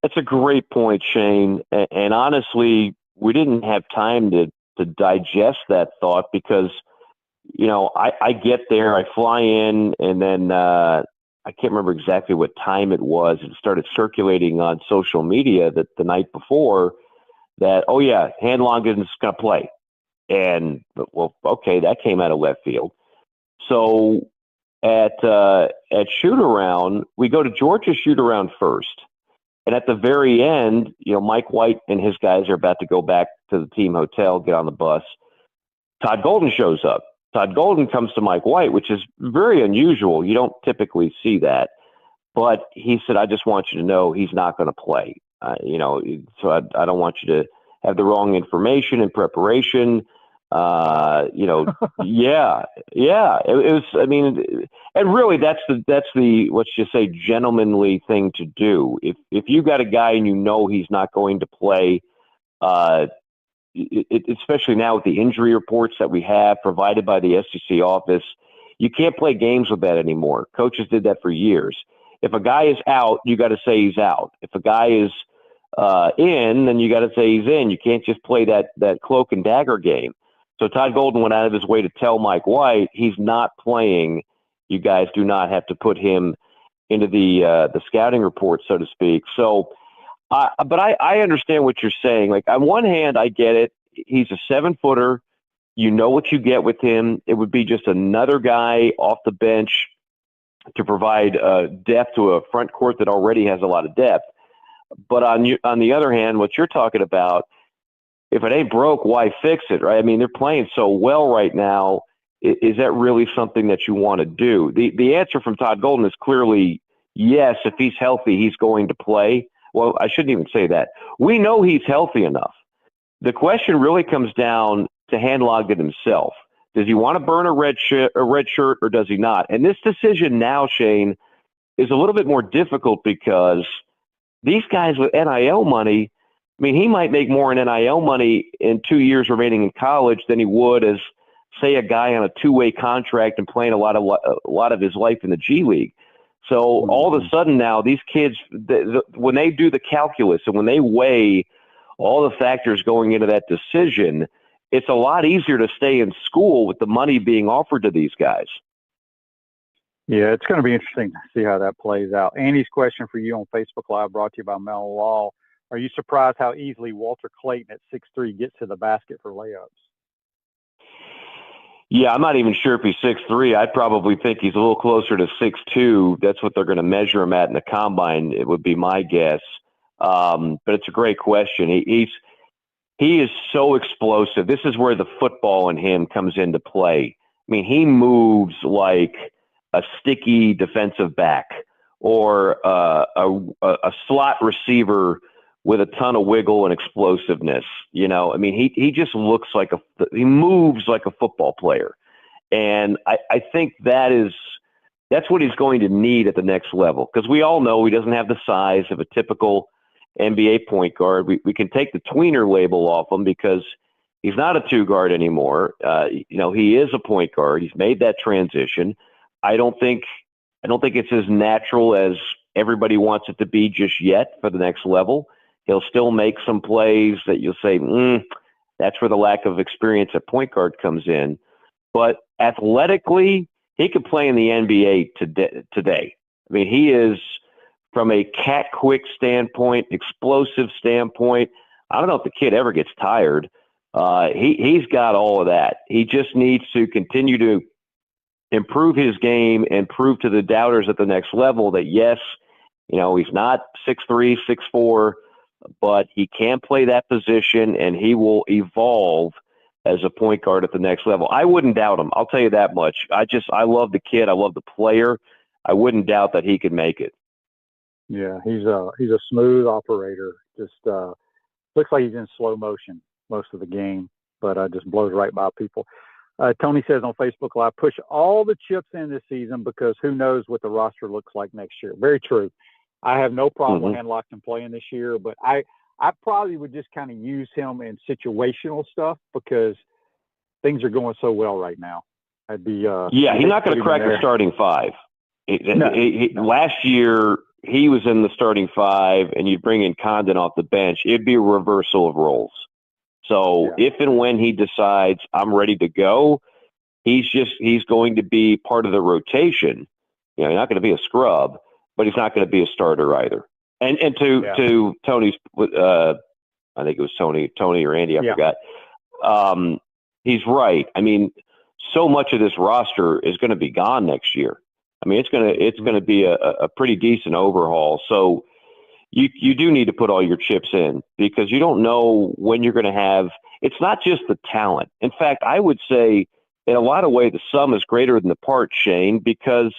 Speaker 8: That's a great point, Shane. And honestly, we didn't have time to digest that thought, because I get there, I fly in, and then I can't remember exactly what time it was. It started circulating on social media that the night before that, oh yeah, Hanlockton's going to play. And, well, okay, that came out of left field. So at shoot-around, we go to Georgia shoot-around first. And at the very end, Mike White and his guys are about to go back to the team hotel, get on the bus. Todd Golden shows up. Todd Golden comes to Mike White, which is very unusual. You don't typically see that. But he said, I just want you to know he's not going to play. So I don't want you to have the wrong information in preparation. Yeah. It was, and really that's the, let's just say, gentlemanly thing to do. If you got a guy and he's not going to play, especially now with the injury reports that we have provided by the SEC office, you can't play games with that anymore. Coaches did that for years. If a guy is out, you got to say he's out. If a guy is in, then you got to say he's in. You can't just play that cloak and dagger game. So Todd Golden went out of his way to tell Mike White he's not playing. You guys do not have to put him into the scouting report, so to speak. So, but I understand what you're saying. Like, on one hand, I get it. He's a 7-footer. You know what you get with him. It would be just another guy off the bench to provide depth to a front court that already has a lot of depth. But on the other hand, what you're talking about, if it ain't broke, why fix it, right? I mean, they're playing so well right now. Is that really something that you want to do? The answer from Todd Golden is clearly yes. If he's healthy, he's going to play. Well, I shouldn't even say that. We know he's healthy enough. The question really comes down to Handlogden himself. Does he want to burn a red shirt or does he not? And this decision now, Shane, is a little bit more difficult because these guys with NIL money, I mean, he might make more in NIL money in 2 years remaining in college than he would as, say, a guy on a 2-way contract and playing a lot of his life in the G League. So all of a sudden now, these kids, when they do the calculus and when they weigh all the factors going into that decision, it's a lot easier to stay in school with the money being offered to these guys.
Speaker 2: Yeah, it's going to be interesting to see how that plays out. Andy's question for you on Facebook Live, brought to you by Mel Law. Are you surprised how easily Walter Clayton at 6'3" gets to the basket for layups?
Speaker 8: Yeah, I'm not even sure if he's 6'3". I'd probably think he's a little closer to 6'2". That's what they're going to measure him at in the combine, it would be my guess. But it's a great question. He is so explosive. This is where the football in him comes into play. I mean, he moves like a sticky defensive back or a slot receiver with a ton of wiggle and explosiveness. You know, I mean, he just looks like he moves like a football player. And I think that's what he's going to need at the next level. Because we all know he doesn't have the size of a typical NBA point guard. We can take the tweener label off him because he's not a 2-guard anymore. You know, he is a point guard. He's made that transition. I don't think it's as natural as everybody wants it to be just yet for the next level. He'll still make some plays that you'll say, that's where the lack of experience at point guard comes in. But athletically, he could play in the NBA today. I mean, he is, from a quick standpoint, explosive standpoint, I don't know if the kid ever gets tired. He's got all of that. He just needs to continue to improve his game and prove to the doubters at the next level that, yes, you know, he's not 6'3", 6'4", but he can play that position and he will evolve as a point guard at the next level. I wouldn't doubt him. I'll tell you that much. I love the kid. I love the player. I wouldn't doubt that he could make it.
Speaker 2: Yeah, he's a smooth operator. Just looks like he's in slow motion most of the game, but just blows right by people. Tony says on Facebook Live, push all the chips in this season because who knows what the roster looks like next year. Very true. I have no problem with Handlogden playing this year, but I probably would just kind of use him in situational stuff because things are going so well right now. I'd be
Speaker 8: he's not going to crack the starting 5. Last year he was in the starting 5, and you'd bring in Condon off the bench. It'd be a reversal of roles. So if and when he decides I'm ready to go, he's going to be part of the rotation. You know, he's not going to be a scrub, but he's not going to be a starter either. And to Tony's, I think it was Tony or Andy, I forgot. He's right. I mean, so much of this roster is going to be gone next year. I mean, it's going to be a pretty decent overhaul. So you do need to put all your chips in because you don't know when you're going to have. It's not just the talent. In fact, I would say in a lot of ways the sum is greater than the parts, Shane, because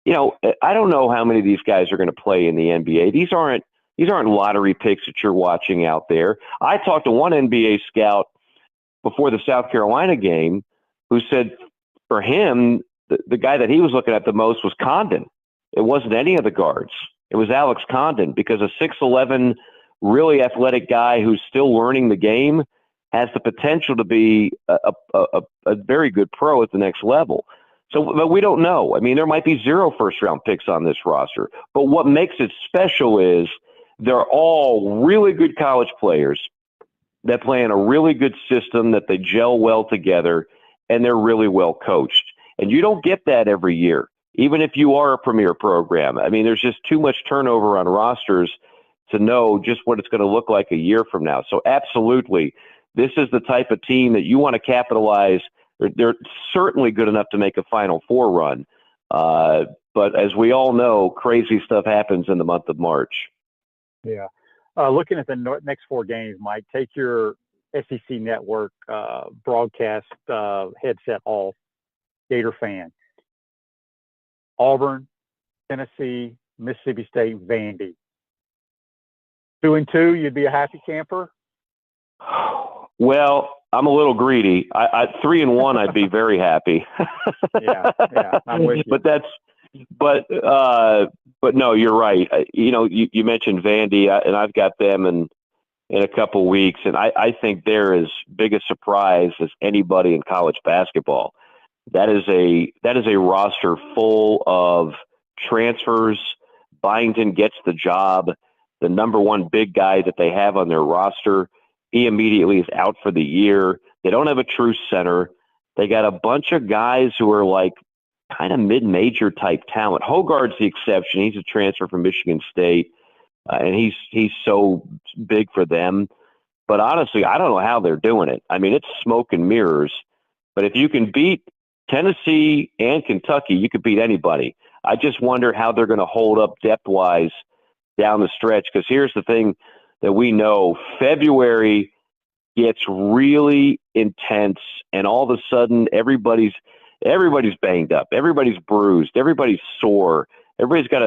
Speaker 8: you know I don't know how many of these guys are going to play in the NBA. These aren't lottery picks that you're watching out there. I talked to one NBA scout before the South Carolina game who said for him the guy that he was looking at the most was Condon. It wasn't any of the guards. It was Alex Condon because a 6'11", really athletic guy who's still learning the game has the potential to be a very good pro at the next level. So, but we don't know. I mean, there might be 0 first-round picks on this roster. But what makes it special is they're all really good college players that play in a really good system, that they gel well together, and they're really well coached. And you don't get that every year, even if you are a premier program. I mean, there's just too much turnover on rosters to know just what it's going to look like a year from now. So absolutely, this is the type of team that you want to capitalize. They're certainly good enough to make a Final Four run. But as we all know, crazy stuff happens in the month of March.
Speaker 2: Yeah. Looking at the next 4 games, Mike, take your SEC Network broadcast headset off, Gator fan. Auburn, Tennessee, Mississippi State, Vandy. 2-2, you'd be a happy camper?
Speaker 8: Well, I'm a little greedy. 3-1, I'd be very happy.
Speaker 2: yeah, I'm with you.
Speaker 8: But no, you're right. You mentioned Vandy, and I've got them in a couple weeks, and I think they're as big a surprise as anybody in college basketball. That is a roster full of transfers. Byington gets the job. The number one big guy that they have on their roster, he immediately is out for the year. They don't have a true center. They got a bunch of guys who are like kind of mid-major type talent. Hogarth's the exception. He's a transfer from Michigan State, and he's so big for them. But honestly, I don't know how they're doing it. I mean, it's smoke and mirrors. But if you can beat Tennessee and Kentucky, you could beat anybody. I just wonder how they're going to hold up depth-wise down the stretch, because here's the thing that we know. February gets really intense, and all of a sudden everybody's banged up, everybody's bruised, everybody's sore, everybody's got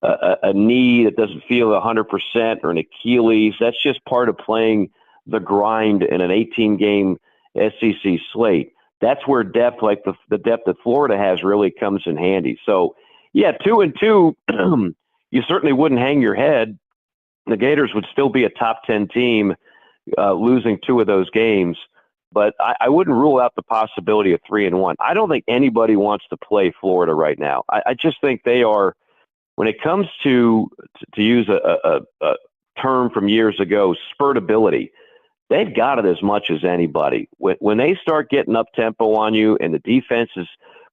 Speaker 8: a knee that doesn't feel 100%, or an Achilles. That's just part of playing the grind in an 18-game SEC slate. That's where depth, like the depth that Florida has, really comes in handy. So, yeah, 2-2, you certainly wouldn't hang your head. The Gators would still be a top 10 team, losing 2 of those games. But I wouldn't rule out the possibility of 3-1. I don't think anybody wants to play Florida right now. I just think they are, when it comes to use a term from years ago, spurtability, they've got it as much as anybody. When they start getting up tempo on you, and the defense is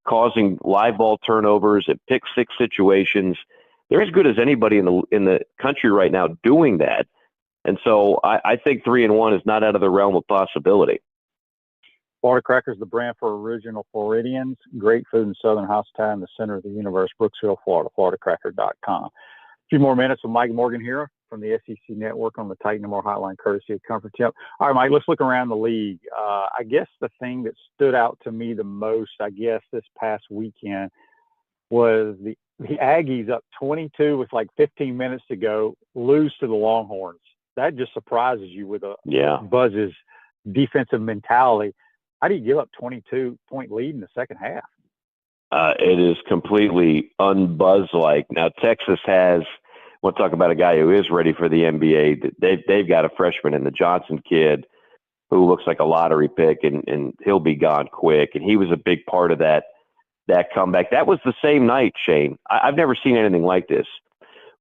Speaker 8: causing live ball turnovers and pick six situations, they're as good as anybody in the country right now doing that. And so I think 3-1 is not out of the realm of possibility.
Speaker 2: Florida Crackers, the brand for original Floridians. Great food and southern hospitality in the center of the universe, Brooksville, Florida, floridacracker.com. A few more minutes with Mike Morgan here from the SEC Network on the Titan & More Hotline, courtesy of Comfort Tip. All right, Mike, let's look around the league. I guess the thing that stood out to me the most, this past weekend was the Aggies up 22 with like 15 minutes to go, lose to the Longhorns. That just surprises you with Buzz's defensive mentality. How do you give up 22-point lead in the second half?
Speaker 8: It is completely un-Buzz-like. Now, Texas has, we'll talk about a guy who is ready for the NBA. They've got a freshman in the Johnson kid who looks like a lottery pick, and he'll be gone quick. And he was a big part of that comeback. That was the same night, Shane. I've never seen anything like this.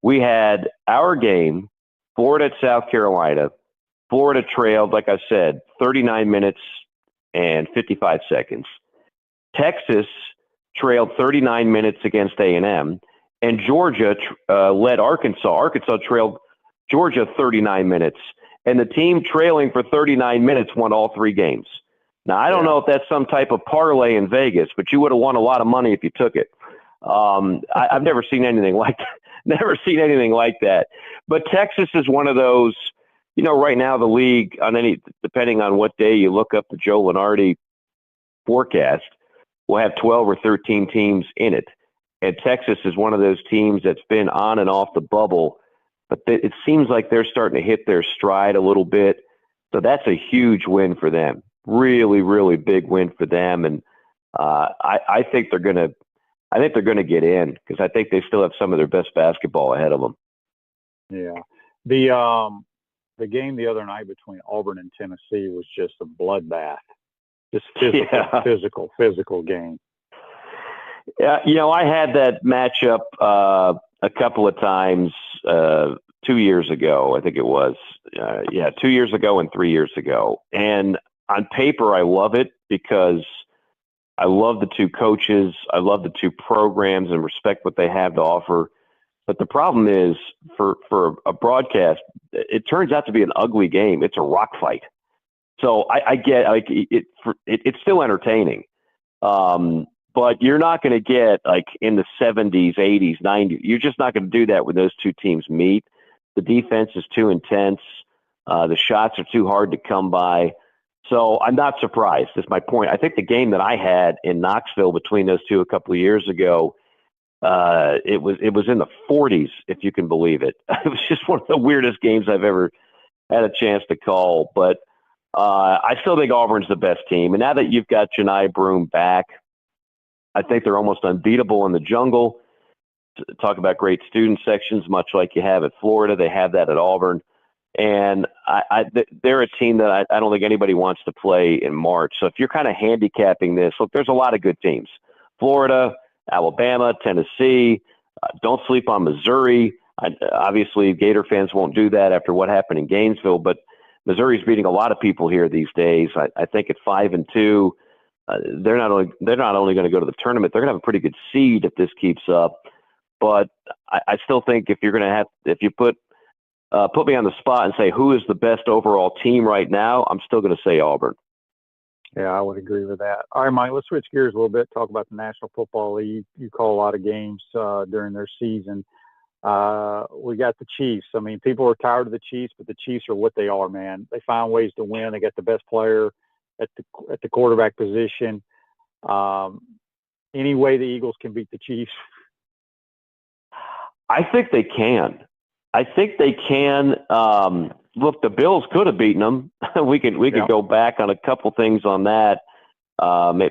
Speaker 8: We had our game, Florida at South Carolina. Florida trailed, like I said, 39 minutes and 55 seconds. Texas trailed 39 minutes against A&M, and Georgia led Arkansas. Arkansas trailed Georgia 39 minutes, and the team trailing for 39 minutes won all 3 games. Now, I don't know if that's some type of parlay in Vegas, but you would have won a lot of money if you took it. I've never seen anything like that. Never seen anything like that. But Texas is one of those, right now the league, depending on what day you look up the Joe Lunardi forecast, will have 12 or 13 teams in it. And Texas is one of those teams that's been on and off the bubble, but it seems like they're starting to hit their stride a little bit. So that's a huge win for them. Really, really big win for them. And I think they're going to get in, because I think they still have some of their best basketball ahead of them.
Speaker 2: Yeah. The game the other night between Auburn and Tennessee was just a bloodbath. Just physical game. Yeah,
Speaker 8: I had that matchup a couple of times 2 years ago, I think it was. 2 years ago and 3 years ago. And on paper, I love it because I love the two coaches. I love the two programs and respect what they have to offer. But the problem is, for a broadcast, it turns out to be an ugly game. It's a rock fight. So I get like it's still entertaining. But you're not going to get like in the 70s, 80s, 90s. You're just not going to do that when those two teams meet. The defense is too intense. The shots are too hard to come by. So I'm not surprised. That's my point. I think the game that I had in Knoxville between those two a couple of years ago, it was in the 40s, if you can believe it. It was just one of the weirdest games I've ever had a chance to call. But I still think Auburn's the best team. And now that you've got Janai Broome back, I think they're almost unbeatable in the jungle. Talk about great student sections, much like you have at Florida. They have that at Auburn. And they're a team that I don't think anybody wants to play in March. So if you're kind of handicapping this, look, there's a lot of good teams. Florida, Alabama, Tennessee. Don't sleep on Missouri. Obviously, Gator fans won't do that after what happened in Gainesville, but Missouri's beating a lot of people here these days. I think at 5-2, they're not only going to go to the tournament, they're going to have a pretty good seed if this keeps up. But I still think if you put me on the spot and say who is the best overall team right now, I'm still going to say Auburn.
Speaker 2: Yeah, I would agree with that. All right, Mike, let's switch gears a little bit, talk about the National Football League. You call a lot of games during their season. We got the Chiefs. I mean, people are tired of the Chiefs, but the Chiefs are what they are, man. They find ways to win. They got the best player at the quarterback position. Any way the Eagles can beat the Chiefs?
Speaker 8: I think they can. Look, the Bills could have beaten them. we could go back on a couple things on that.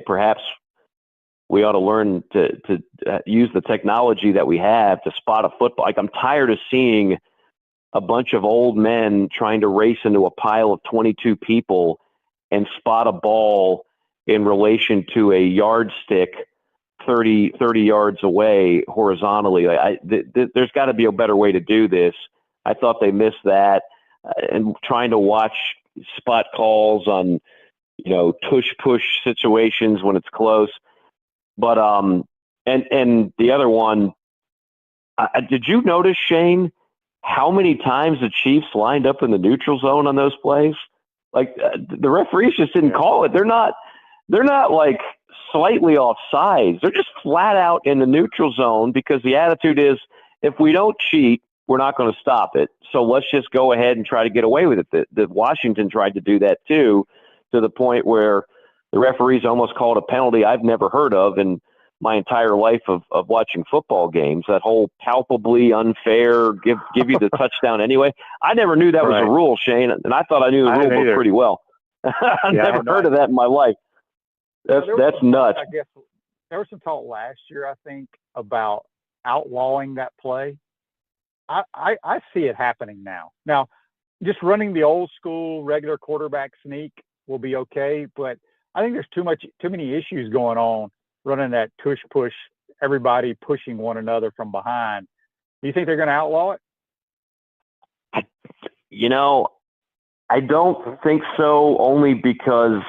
Speaker 8: Perhaps we ought to learn to use the technology that we have to spot a football. Like, I'm tired of seeing a bunch of old men trying to race into a pile of 22 people and spot a ball in relation to a yardstick 30 yards away horizontally. There's got to be a better way to do this. I thought they missed that. And trying to watch spot calls on, tush-push situations when it's close. But and the other one, did you notice, Shane, how many times the Chiefs lined up in the neutral zone on those plays? Like, the referees just didn't call it. They're not like slightly offsides. They're just flat out in the neutral zone because the attitude is, if we don't cheat, we're not going to stop it. So let's just go ahead and try to get away with it. The Washington tried to do that too, to the point where the referees almost called a penalty I've never heard of in my entire life of watching football games. That whole palpably unfair, give you the touchdown anyway. I never knew that was a rule, Shane, and I thought I knew the rule book pretty well. I've never heard of that in my life. That's nuts.
Speaker 2: I guess there was some talk last year, I think, about outlawing that play. I see it happening now. Now, just running the old school regular quarterback sneak will be okay, but I think there's too many issues going on running that tush push, everybody pushing one another from behind. Do you think they're going to outlaw it?
Speaker 8: I don't think so, only because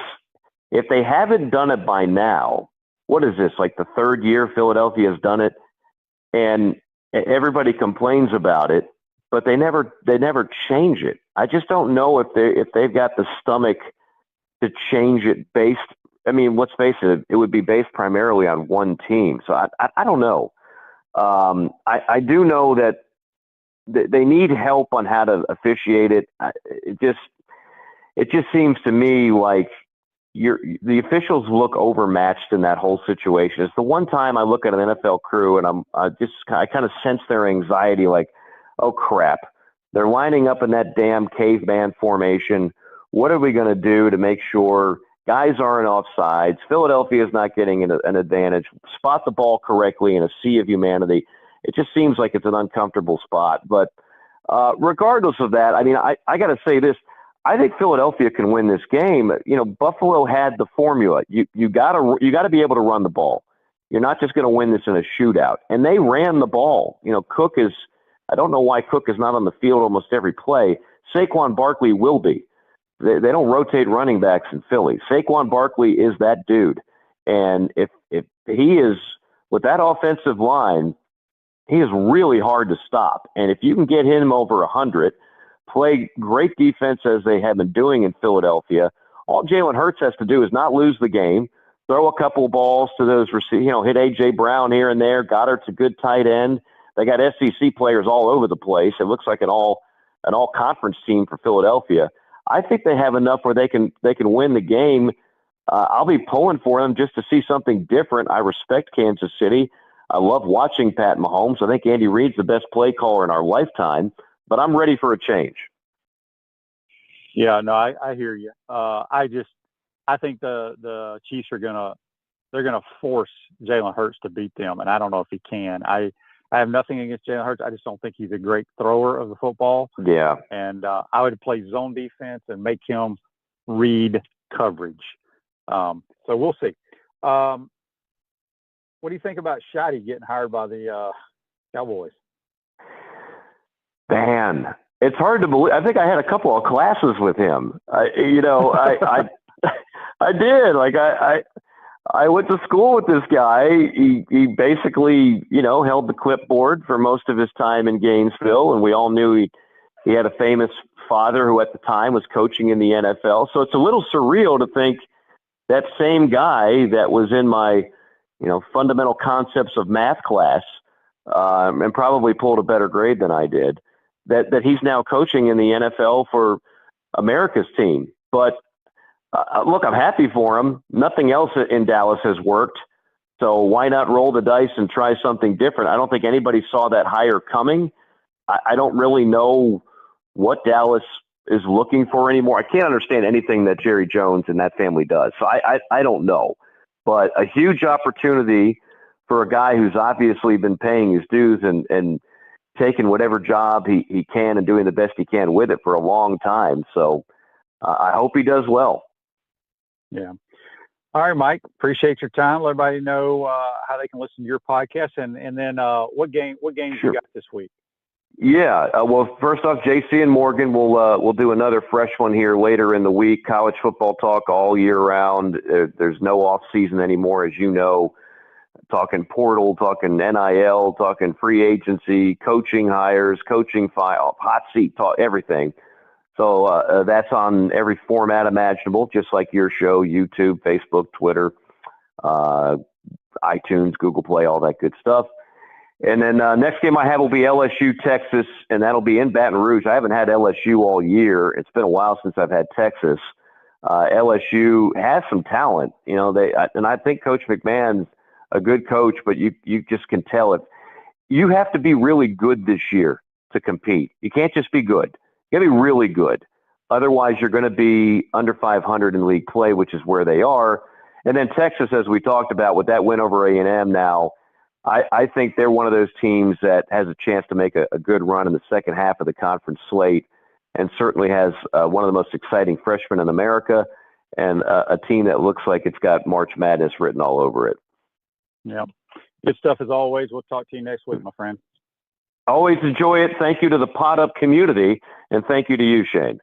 Speaker 8: if they haven't done it by now, what is this, like the third year Philadelphia has done it? And everybody complains about it, but they never change it. I just don't know if they've got the stomach to change it based. I mean, let's face it, it would be based primarily on one team. So I don't know. I do know that they need help on how to officiate it. It just seems to me like the officials look overmatched in that whole situation. It's the one time I look at an NFL crew and I kind of sense their anxiety, like, oh crap, they're lining up in that damn caveman formation. What are we going to do to make sure guys aren't offsides? Philadelphia is not getting an advantage. Spot the ball correctly in a sea of humanity. It just seems like it's an uncomfortable spot. But regardless of that, I mean, I got to say this. I think Philadelphia can win this game. Buffalo had the formula. You gotta be able to run the ball. You're not just going to win this in a shootout. And they ran the ball. Cook is I don't know why Cook is not on the field almost every play. Saquon Barkley will be. They don't rotate running backs in Philly. Saquon Barkley is that dude. And if he is, with that offensive line, he is really hard to stop. And if you can get him over 100, play great defense as they have been doing in Philadelphia, all Jalen Hurts has to do is not lose the game, throw a couple balls to those receivers, hit A.J. Brown here and there. Goddard's a good tight end. They got SEC players all over the place. It looks like an all-conference team for Philadelphia. I think they have enough where they can win the game. I'll be pulling for them just to see something different. I respect Kansas City. I love watching Pat Mahomes. I think Andy Reid's the best play caller in our lifetime, but I'm ready for a change.
Speaker 2: Yeah, no, I hear you. I think the Chiefs they're gonna force Jalen Hurts to beat them, and I don't know if he can. I have nothing against Jalen Hurts. I just don't think he's a great thrower of the football.
Speaker 8: Yeah.
Speaker 2: And I would play zone defense and make him read coverage. So we'll see. What do you think about Shotty getting hired by the Cowboys?
Speaker 8: Man, it's hard to believe. I think I had a couple of classes with him. I did. Like I went to school with this guy. He basically, held the clipboard for most of his time in Gainesville, and we all knew he had a famous father who at the time was coaching in the NFL. So it's a little surreal to think that same guy that was in my, fundamental concepts of math class, and probably pulled a better grade than I did, that he's now coaching in the NFL for America's team. But look, I'm happy for him. Nothing else in Dallas has worked. So why not roll the dice and try something different? I don't think anybody saw that hire coming. I don't really know what Dallas is looking for anymore. I can't understand anything that Jerry Jones and that family does. So I don't know. But a huge opportunity for a guy who's obviously been paying his dues and taking whatever job he can and doing the best he can with it for a long time. So I hope he does well.
Speaker 2: Yeah. All right, Mike. Appreciate your time. Let everybody know how they can listen to your podcast, and then what games
Speaker 8: Sure.
Speaker 2: you got this week.
Speaker 8: Yeah. Well, first off, JC and Morgan we'll do another fresh one here later in the week. College football talk all year round. There's no off season anymore, as you know. Talking portal, talking NIL, talking free agency, coaching hires, coaching file, hot seat talk, everything. So that's on every format imaginable, just like your show, YouTube, Facebook, Twitter, iTunes, Google Play, all that good stuff. And then next game I have will be LSU, Texas, and that'll be in Baton Rouge. I haven't had LSU all year. It's been a while since I've had Texas. LSU has some talent, and I think Coach McMahon's a good coach, but you just can tell it. You have to be really good this year to compete. You can't just be good. You got to be really good. Otherwise, you're going to be under 500 in league play, which is where they are. And then Texas, as we talked about, with that win over A&M now, I think they're one of those teams that has a chance to make a good run in the second half of the conference slate, and certainly has one of the most exciting freshmen in America, and a team that looks like it's got March Madness written all over it.
Speaker 2: Yeah. Good stuff as always. We'll talk to you next week, my friend.
Speaker 8: Always enjoy it. Thank you to the PodUp community, and thank you to you, Shane.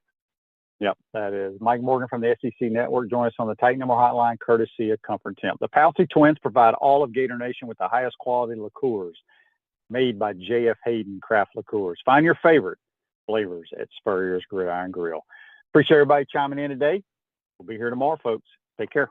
Speaker 2: Yep, that is Mike Morgan from the SEC Network. Join us on the Titan Number Hotline, courtesy of Comfort Temp. The Pouncey Twins provide all of Gator Nation with the highest quality liqueurs made by J.F. Hayden Craft Liqueurs. Find your favorite flavors at Spurrier's Gridiron Grill. Appreciate everybody chiming in today. We'll be here tomorrow, folks. Take care.